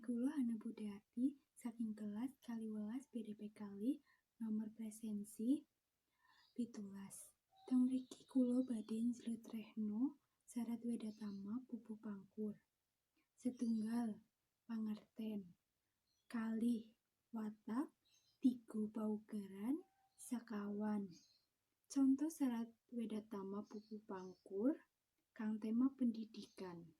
kula Hana Budiati saking kelas 12 BDP kalih nomor presensi 17. Teng mriki kula badhe njletrehno syarat Wedatama pupu pangkur. Setunggal pangerten, kalih watak, 3 paugeran, sekawan. Contoh syarat Wedatama pupu pangkur kang tema pendidikan.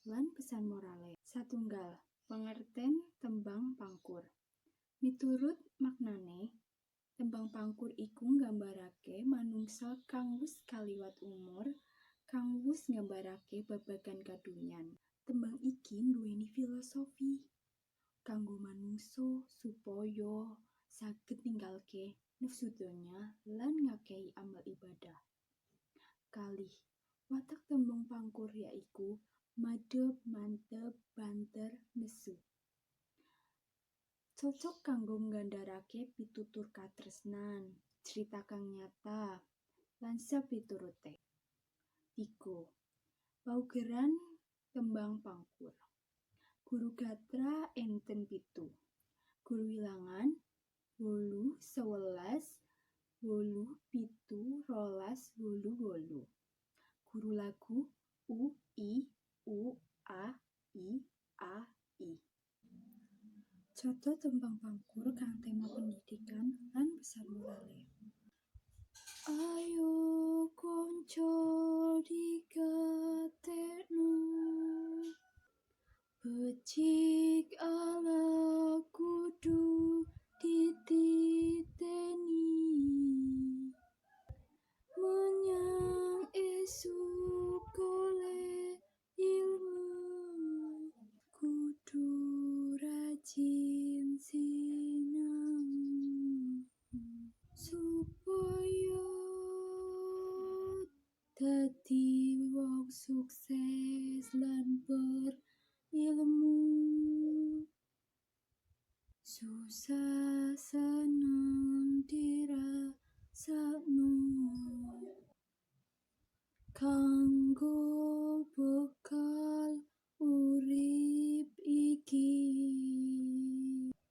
Lan pesan morale. Satunggal, pengerten tembang pangkur. Miturut maknane, tembang pangkur iku nggambarake manungsa kang wis kaliwat umur, kang wis nggambarake babagan kadunyan. Tembang iki nduweni filosofi kanggo manungsa supaya saged ninggalke nafsu donya lan ngakehi amal ibadah. Kalih, watak tembang pangkur yaiku madhep, mantep, banter, nesu. Cocok kanggo nggambarake pitutur katresnan, cerita kang nyata, lan sapiturute. 3. Paugeran tembang pangkur. Guru gatra enten 7. Guru wilangan 8, 11, 8, 7, 12, 8. Guru lagu U, I, U, A, I, A, I. Contoh tembang pangkur kang tema pendidikan lan pesan morale. Ayo konco digatekno, becik ala kudu dititeni, menyang esuk golek ilmu, kudu rajin sinau supaya dadi wong sukses lan berilmu. Susah seneng dirasakno kanggo bekal urip iki.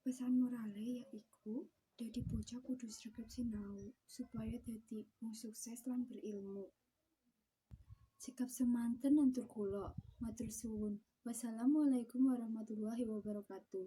Pesan morale yaiku dadi bocah kudu sregep sinau supaya dadi wong sukses lan berilmu. Sikap semanten atur kula. Matur suwun. Wassalamualaikum warahmatullahi wabarakatuh.